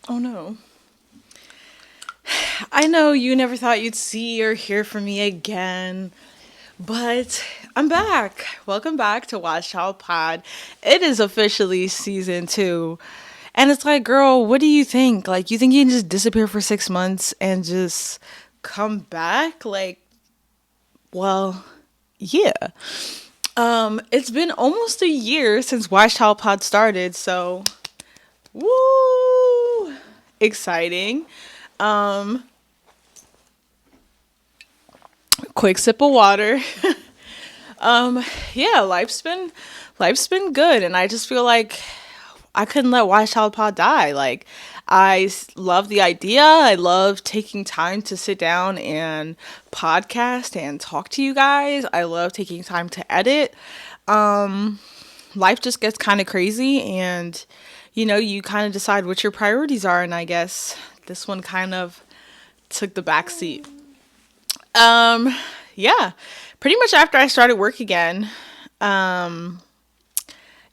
Oh no. I know you never thought you'd see or hear from me again, but I'm back. Welcome back to WiseChildPod. It is officially season 2. And it's like, girl, what do you think? Like, you think you can just disappear for 6 months and just come back? Like, well, yeah. It's been almost a year since WiseChildPod started, so woo! Exciting. Um, Quick sip of water. Yeah, life's been good, and I just feel like I couldn't let Wise Child Pod die. Like, love the idea. I love taking time to sit down and podcast and talk to you guys. I love taking time to edit. Life just gets kind of crazy, and you kind of decide what your priorities are. And I guess this one kind of took the back seat. Um, yeah, pretty much after I started work again, um,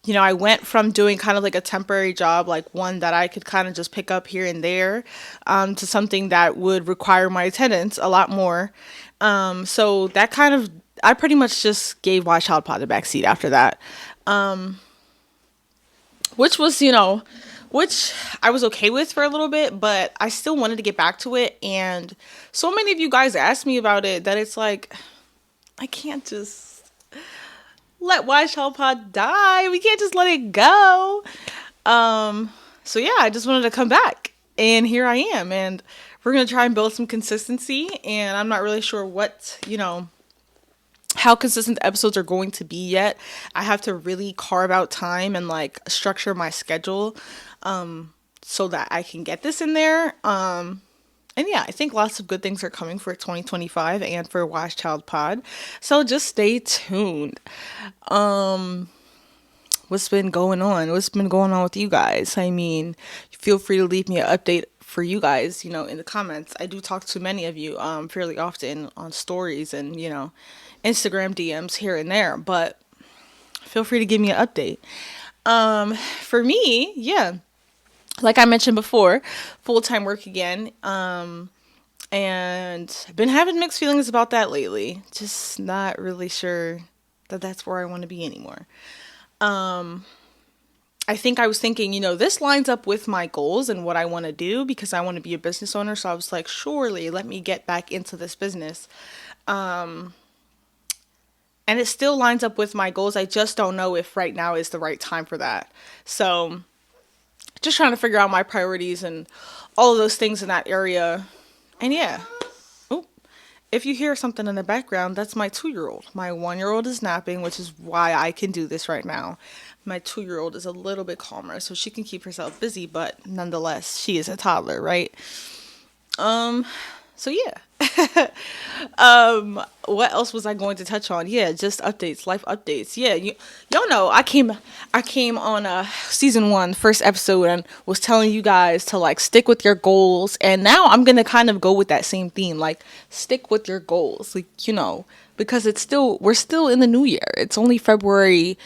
I went from doing kind of like a temporary job, like one that I could kind of just pick up here and there, to something that would require my attendance a lot more. So that kind of, I pretty much just gave Watch Child Pod the backseat after that, which was, which I was okay with for a little bit, but I still wanted to get back to it. And so many of you guys asked me about it that it's like, I can't just let Wise Child Pod die. We can't just let it go. So yeah, I just wanted to come back, and here I am, and we're gonna try and build some consistency. And I'm not really sure what how consistent episodes are going to be yet. I have to really carve out time and like structure my schedule, so that I can get this in there. And yeah, I think lots of good things are coming for 2025 and for Watch Child Pod. So just stay tuned. What's been going on? What's been going on with you guys? I mean, feel free to leave me an update for you guys, in the comments. I do talk to many of you fairly often on stories and, Instagram DMs here and there, but feel free to give me an update. For me, yeah, like I mentioned before, full-time work again. And I've been having mixed feelings about that lately. Just not really sure that that's where I want to be anymore. I think I was thinking, this lines up with my goals and what I want to do because I want to be a business owner. So I was like, surely let me get back into this business. And it still lines up with my goals. I just don't know if right now is the right time for that. So just trying to figure out my priorities and all of those things in that area. And yeah. Oop. If you hear something in the background, that's my 2-year old. My 1-year old is napping, which is why I can do this right now. My 2-year old is a little bit calmer, so she can keep herself busy, but nonetheless, she is a toddler, right? Um, so yeah. What else was I going to touch on? Yeah, just updates, life updates. Yeah, y'all know I came on season 1, first episode, and was telling you guys to like stick with your goals, and now I'm gonna kind of go with that same theme, like stick with your goals, like because we're still in the new year. It's only February.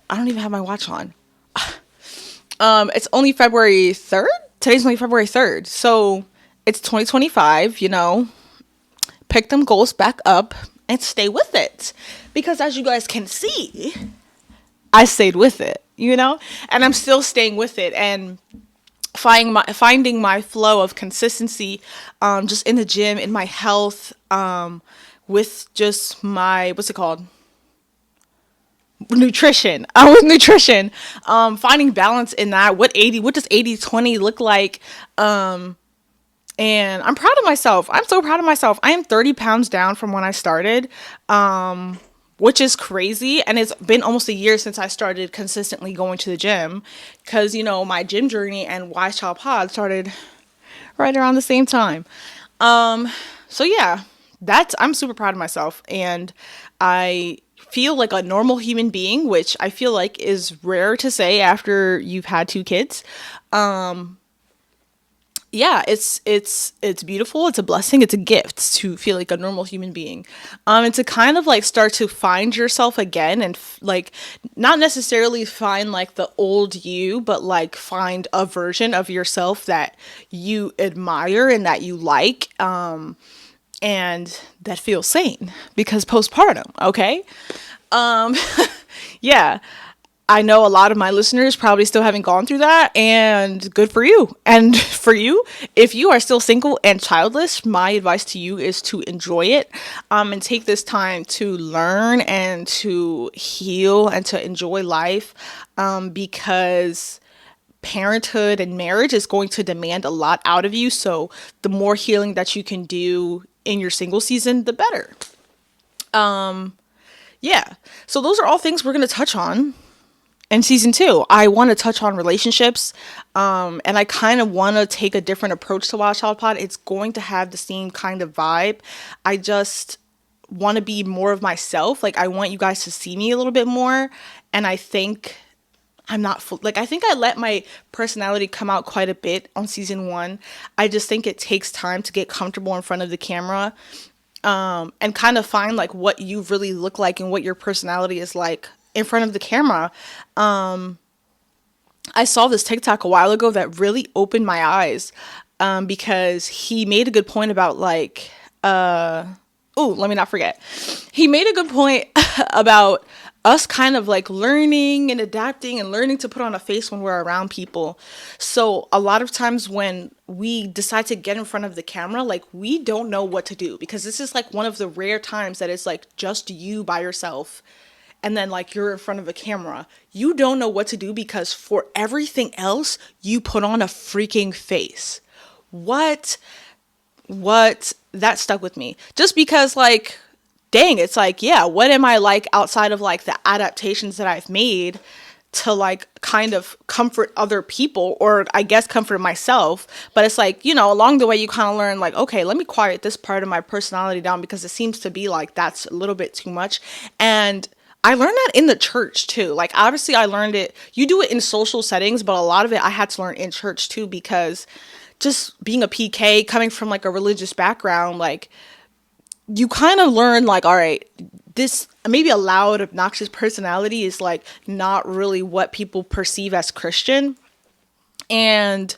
I don't even have my watch on. It's only February 3rd. Today's only February 3rd, so it's 2025. Pick them goals back up and stay with it. Because as you guys can see, I stayed with it, and I'm still staying with it and finding my flow of consistency, just in the gym, in my health, with just my, what's it called? Nutrition. With nutrition. Finding balance in that. What does 80/20 look like? And I'm proud of myself. I'm so proud of myself. I am 30 pounds down from when I started, which is crazy. And it's been almost a year since I started consistently going to the gym because, my gym journey and Wise Child Pod started right around the same time. So yeah, I'm super proud of myself. And I feel like a normal human being, which I feel like is rare to say after you've had 2 kids. yeah, it's beautiful. It's a blessing. It's a gift to feel like a normal human being, and to kind of like start to find yourself again, and like not necessarily find like the old you, but like find a version of yourself that you admire and that you like, and that feels sane because postpartum. Okay, yeah. I know a lot of my listeners probably still haven't gone through that, and good for you. And for you, if you are still single and childless, my advice to you is to enjoy it, and take this time to learn and to heal and to enjoy life, because parenthood and marriage is going to demand a lot out of you. So the more healing that you can do in your single season, the better. Yeah. So those are all things we're going to touch on. And season two, I want to touch on relationships, and I kind of want to take a different approach to Wild Child Pod. It's going to have the same kind of vibe. I just want to be more of myself. Like, I want you guys to see me a little bit more. And I think I'm not like, I think I let my personality come out quite a bit on season one. I just think it takes time to get comfortable in front of the camera, and kind of find like what you really look like and what your personality is like in front of the camera. I saw this TikTok a while ago that really opened my eyes, because he made a good point about like, oh, let me not forget. He made a good point about us kind of like learning and adapting and learning to put on a face when we're around people. So a lot of times when we decide to get in front of the camera, like we don't know what to do, because this is like one of the rare times that it's like just you by yourself. And then like you're in front of a camera, you don't know what to do because for everything else, you put on a freaking face. What? That stuck with me. Just because like, dang, it's like, yeah, what am I like outside of like the adaptations that I've made to like kind of comfort other people, or I guess comfort myself. But it's like, along the way you kind of learn like, okay, let me quiet this part of my personality down because it seems to be like that's a little bit too much. And I learned that in the church too. Like, obviously I learned it, you do it in social settings, but a lot of it I had to learn in church too, because just being a PK, coming from like a religious background, like you kind of learn like, all right, this maybe a loud, obnoxious personality is like not really what people perceive as Christian. And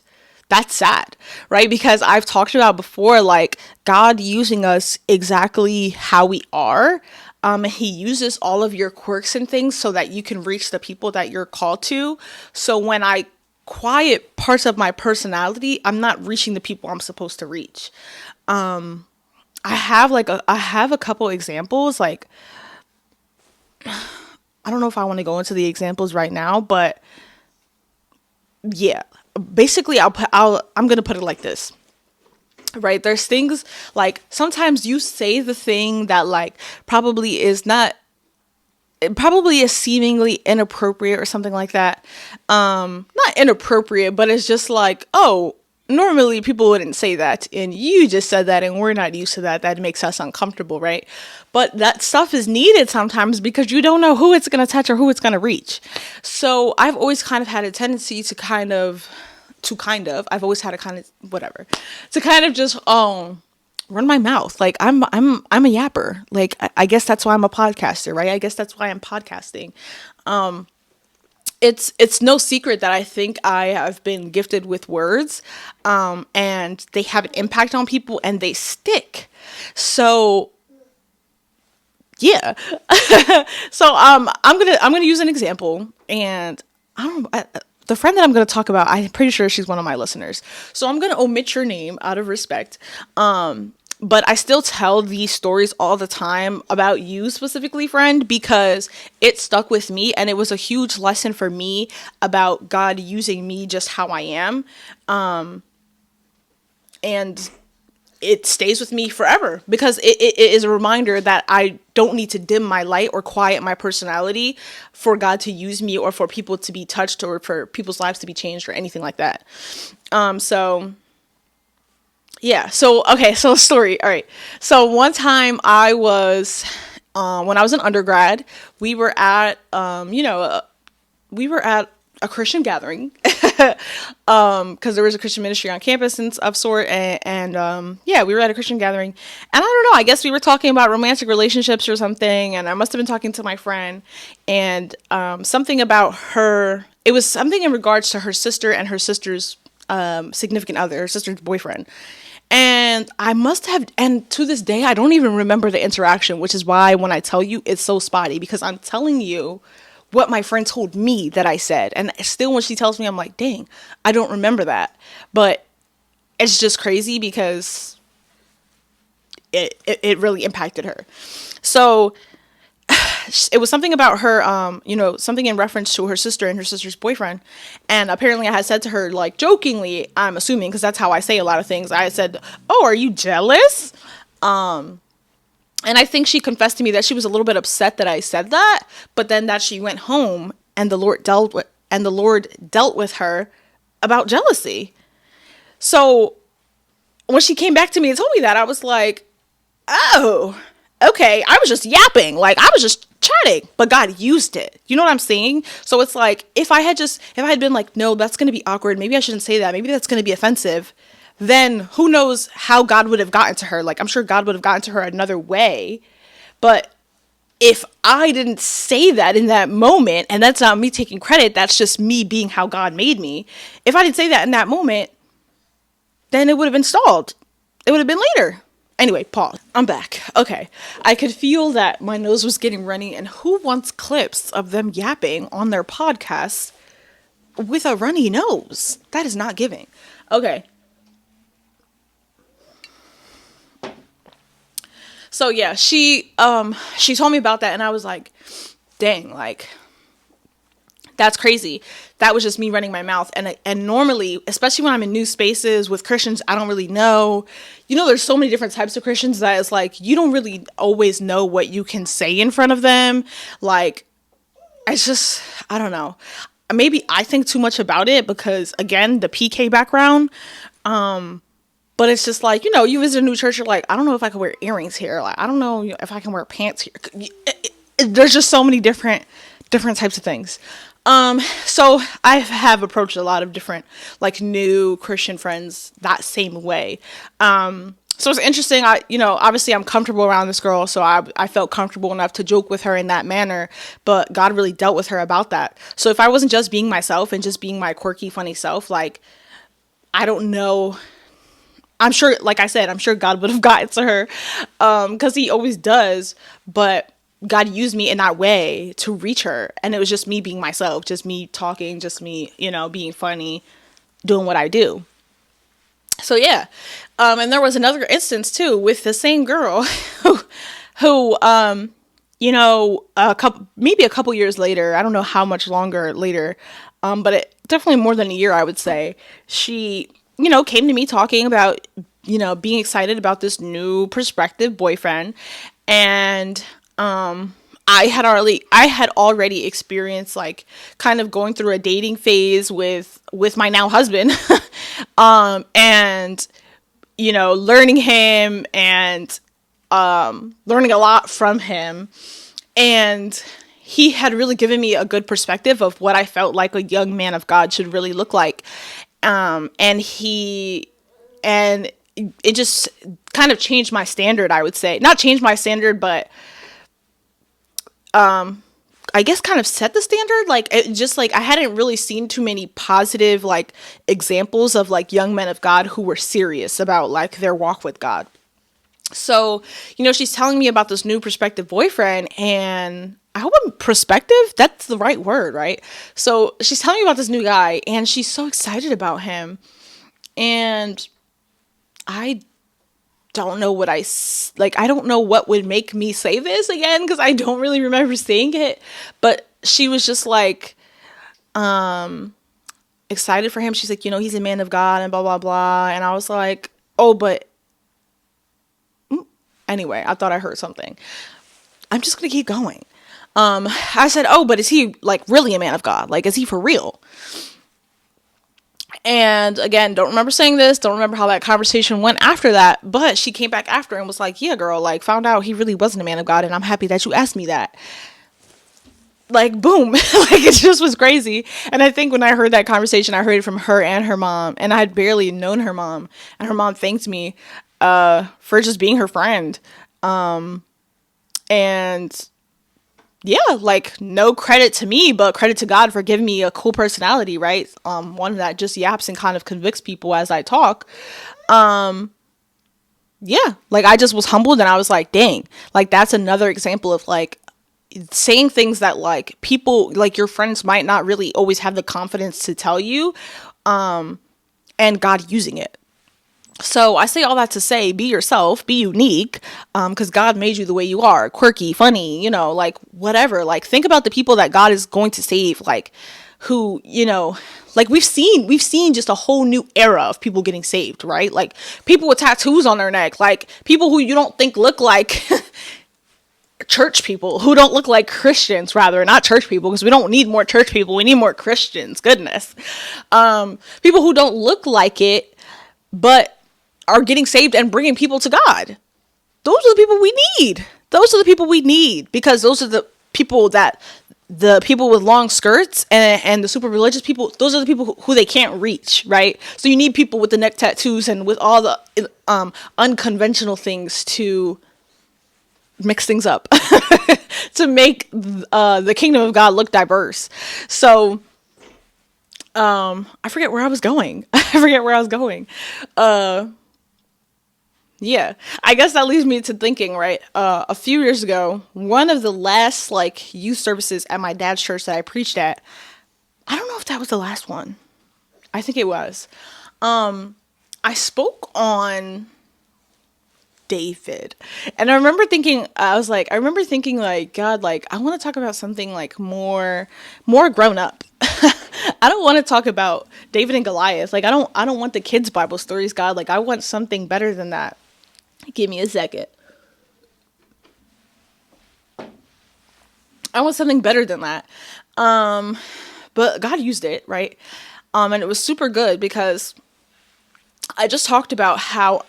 that's sad, right? Because I've talked about before, like God using us exactly how we are. He uses all of your quirks and things so that you can reach the people that you're called to. So when I quiet parts of my personality, I'm not reaching the people I'm supposed to reach. I have a couple examples. Like, I don't know if I want to go into the examples right now, but yeah, basically I'm gonna put it like this. Right, there's things like sometimes you say the thing that like probably is seemingly inappropriate or something like that. Not inappropriate, but it's just like, oh, normally people wouldn't say that, and you just said that, and we're not used to that. That makes us uncomfortable, right? But that stuff is needed sometimes because you don't know who it's going to touch or who it's going to reach. So I've always kind of had a tendency to I've always had a kind of whatever to kind of just run my mouth. Like I'm a yapper. Like I guess that's why I'm a podcaster, right? I guess that's why I'm podcasting. It's no secret that I think I have been gifted with words, and they have an impact on people and they stick. So yeah. So I'm gonna use an example, and I don't know. The friend that I'm going to talk about, I'm pretty sure she's one of my listeners. So I'm going to omit your name out of respect. But I still tell these stories all the time about you specifically, friend, because it stuck with me and it was a huge lesson for me about God using me just how I am. And it stays with me forever because it is a reminder that I don't need to dim my light or quiet my personality for God to use me or for people to be touched or for people's lives to be changed or anything like that. So yeah. So, okay. So story. All right. So one time I was, when I was an undergrad, we were at a Christian gathering. because there was a Christian ministry on campus and of sort, and yeah, we were at a Christian gathering, and I don't know, I guess we were talking about romantic relationships or something, and I must have been talking to my friend, and something about her. It was something in regards to her sister and her sister's significant other, her sister's boyfriend. And I must have, and to this day, I don't even remember the interaction, which is why when I tell you, it's so spotty, because I'm telling you what my friend told me that I said. And still, when she tells me, I'm like, dang, I don't remember that. But it's just crazy because it really impacted her. So it was something about her, something in reference to her sister and her sister's boyfriend. And apparently I had said to her, like, jokingly, I'm assuming, because that's how I say a lot of things. I said, oh, are you jealous? And I think she confessed to me that she was a little bit upset that I said that, but then that she went home and the Lord dealt with her about jealousy. So when she came back to me and told me that, I was like, oh, okay, I was just yapping. Like, I was just chatting, but God used it. You know what I'm saying? So it's like, if I had been like, no, that's going to be awkward. Maybe I shouldn't say that. Maybe that's going to be offensive. Then who knows how God would have gotten to her. Like, I'm sure God would have gotten to her another way. But if I didn't say that in that moment, and that's not me taking credit, that's just me being how God made me. If I didn't say that in that moment, then it would have been stalled. It would have been later. Anyway, pause. I'm back. Okay. I could feel that my nose was getting runny, and who wants clips of them yapping on their podcast with a runny nose? That is not giving. Okay. So yeah, she told me about that, and I was like, dang, like, that's crazy. That was just me running my mouth. And normally, especially when I'm in new spaces with Christians I don't really know, there's so many different types of Christians that it's like, you don't really always know what you can say in front of them. Like, it's just, I don't know. Maybe I think too much about it because, again, the PK background. But it's just like, you visit a new church, you're like, I don't know if I can wear earrings here. Like, I don't know if I can wear pants here. There's just so many different types of things. So I have approached a lot of different, like, new Christian friends that same way. So it's interesting. Obviously I'm comfortable around this girl, so I felt comfortable enough to joke with her in that manner, but God really dealt with her about that. So if I wasn't just being myself and just being my quirky, funny self, like, I don't know. I'm sure, like I said, I'm sure God would have gotten to her, because he always does, but God used me in that way to reach her. And it was just me being myself, just me talking, just me, being funny, doing what I do. So yeah. And there was another instance too with the same girl who maybe a couple years later, I don't know how much longer later, but definitely more than a year, I would say, she, came to me talking about, being excited about this new prospective boyfriend. And, I had already experienced, like, kind of going through a dating phase with my now husband, and, learning him and, learning a lot from him. And he had really given me a good perspective of what I felt like a young man of God should really look like. And it just kind of changed my standard, I would say. Not changed my standard, but I guess kind of set the standard. Like, it just, like, I hadn't really seen too many positive, like, examples of, like, young men of God who were serious about, like, their walk with God. So, she's telling me about this new prospective boyfriend, and I hope I'm prospective. That's the right word, right? So she's telling me about this new guy, and she's so excited about him. And I don't know I don't know what would make me say this again, because I don't really remember saying it, but she was just like, excited for him. She's like, he's a man of God and blah, blah, blah. And I was like, oh, but anyway, I thought I heard something. I'm just going to keep going. I said, oh, but is he, like, really a man of God? Like, is he for real? And again, don't remember saying this, don't remember how that conversation went after that, but she came back after and was like, yeah, girl, like, found out he really wasn't a man of God, and I'm happy that you asked me that. like boom, like it just was crazy. And I think when I heard that conversation, I heard it from her and her mom, and I had barely known her mom, and her mom thanked me for just being her friend. And yeah, like no credit to me, but credit to God for giving me a cool personality, right? One that just yaps and kind of convicts people as I talk. Yeah, like I just was humbled, and I was like, dang, like that's another example of like saying things that like people, like your friends might not really always have the confidence to tell you, and God using it. So I say all that to say, be yourself, be unique, because God made you the way you are, quirky, funny, like whatever. Like think about the people that God is going to save, like who, like we've seen just a whole new era of people getting saved, right? Like people with tattoos on their neck, like people who you don't think look like church people, who don't look like Christians, rather, not church people, because we don't need more church people, we need more Christians, goodness. People who don't look like it, but are getting saved and bringing people to God. Those are the people we need. Those are the people we need, because those are the people that the people with long skirts and the super religious people, those are the people who they can't reach, right? So you need people with the neck tattoos and with all the unconventional things to mix things up to make the kingdom of God look diverse. So I forget where I was going. Yeah, I guess that leads me to thinking, right? A few years ago, one of the last like youth services at my dad's church that I preached at, I don't know if that was the last one. I think it was. I spoke on David, and I remember thinking, like, God, like I want to talk about something like more grown up. I don't want to talk about David and Goliath. Like I don't want the kids' Bible stories, God. Like I want something better than that. Give me a second. I want something better than that. But God used it, right? And it was super good, because I just talked about how,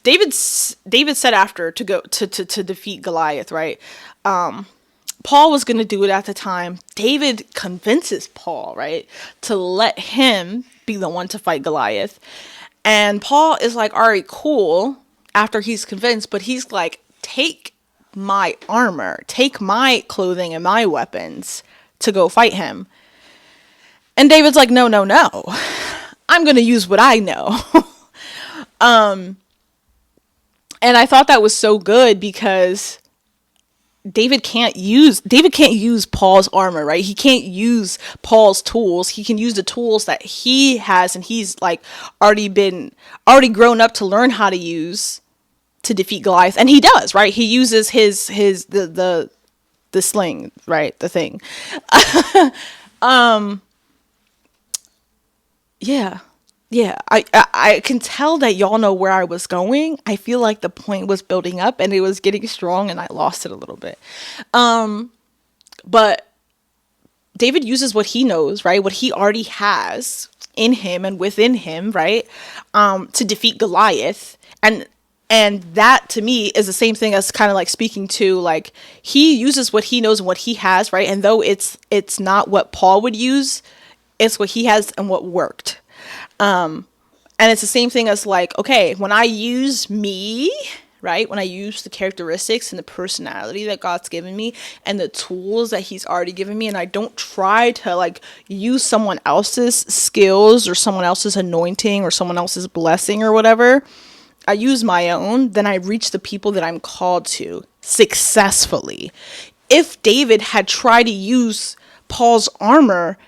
David said after to go to defeat Goliath, right? Paul was going to do it at the time. David convinces Paul, right, to let him be the one to fight Goliath. And Paul is like, all right, cool, after he's convinced, but he's like, take my armor, take my clothing and my weapons to go fight him. And David's like, no, I'm going to use what I know. And I thought that was so good, because David can't use Paul's armor, right? He can't use Paul's tools. He can use the tools that he has, and he's like already grown up to learn how to use to defeat Goliath. And he does, right? He uses the sling, right? The thing. Yeah. Yeah, I can tell that y'all know where I was going. I feel like the point was building up and it was getting strong, and I lost it a little bit. But David uses what he knows, right? What he already has in him and within him, right? To defeat Goliath. And that to me is the same thing as kind of like speaking to, like, he uses what he knows and what he has, right? And though it's not what Paul would use, it's what he has and what worked. And it's the same thing as like, okay, when I use me, right? When I use the characteristics and the personality that God's given me and the tools that he's already given me, and I don't try to like use someone else's skills or someone else's anointing or someone else's blessing or whatever, I use my own, then I reach the people that I'm called to successfully. If David had tried to use Paul's armor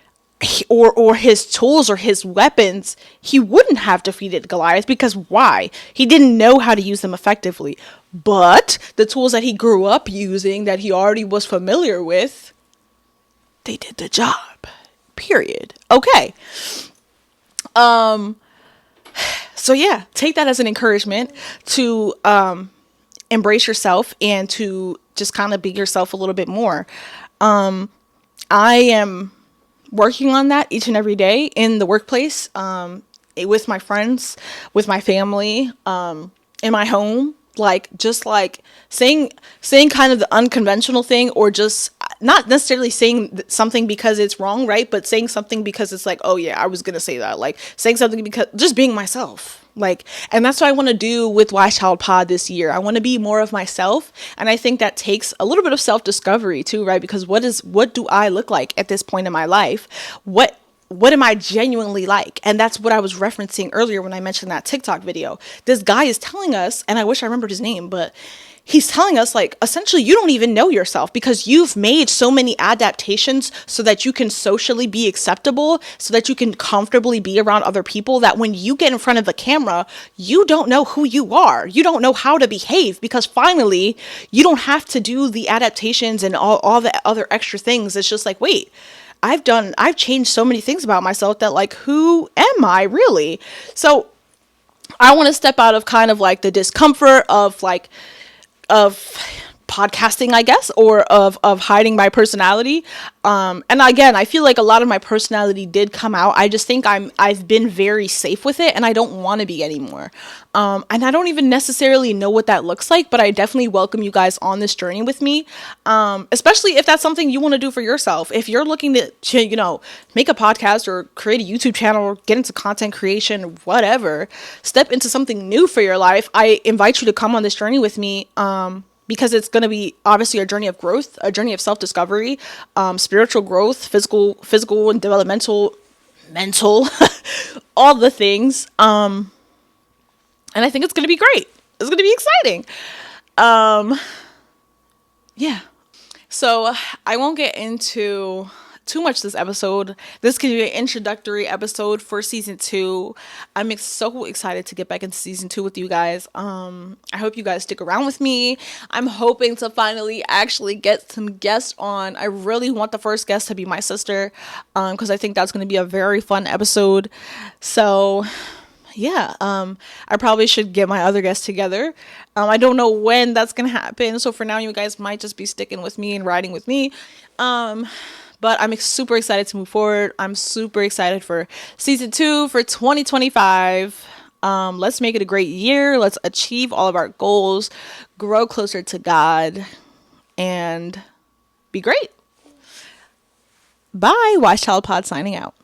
or his tools or his weapons, he wouldn't have defeated Goliath, because why? He didn't know how to use them effectively. But the tools that he grew up using, that he already was familiar with, they did the job. Period. Okay. So yeah, take that as an encouragement to embrace yourself and to just kind of be yourself a little bit more. I am working on that each and every day in the workplace, with my friends, with my family, in my home, like just like saying kind of the unconventional thing, or just not necessarily saying something because it's wrong, right, but saying something because it's like, oh yeah, I was gonna say that, like saying something because just being myself, like. And that's what I want to do with Wise Child Pod this year. I want to be more of myself, and I think that takes a little bit of self-discovery too, right, because what do I look like at this point in my life? What am I genuinely like? And that's what I was referencing earlier when I mentioned that TikTok video. This guy is telling us, and I wish I remembered his name, but he's telling us, like, essentially, you don't even know yourself because you've made so many adaptations so that you can socially be acceptable, so that you can comfortably be around other people, that when you get in front of the camera, you don't know who you are. You don't know how to behave, because finally, you don't have to do the adaptations and all the other extra things. It's just like, wait, I've changed so many things about myself that, like, who am I really? So I want to step out of kind of like the discomfort of like, of podcasting, I guess, or of hiding my personality. And again, I feel like a lot of my personality did come out. I just think I've been very safe with it, and I don't want to be anymore. And I don't even necessarily know what that looks like, but I definitely welcome you guys on this journey with me. Especially if that's something you want to do for yourself. If you're looking to, make a podcast or create a YouTube channel or get into content creation, whatever, step into something new for your life, I invite you to come on this journey with me. Because it's going to be obviously a journey of growth, a journey of self-discovery, spiritual growth, physical and developmental, mental, all the things. And I think it's going to be great. It's going to be exciting. Yeah. So I won't get into too much this episode. This can be an introductory episode for season 2. I'm so excited to get back into season 2 with you guys. I hope you guys stick around with me. I'm hoping to finally actually get some guests on. I really want the first guest to be my sister, because I think that's going to be a very fun episode. So yeah, I probably should get my other guests together. I don't know when that's gonna happen, so for now you guys might just be sticking with me and riding with me. But I'm super excited to move forward. I'm super excited for season 2 for 2025. Let's make it a great year. Let's achieve all of our goals, grow closer to God, and be great. Bye. WiseChildPod signing out.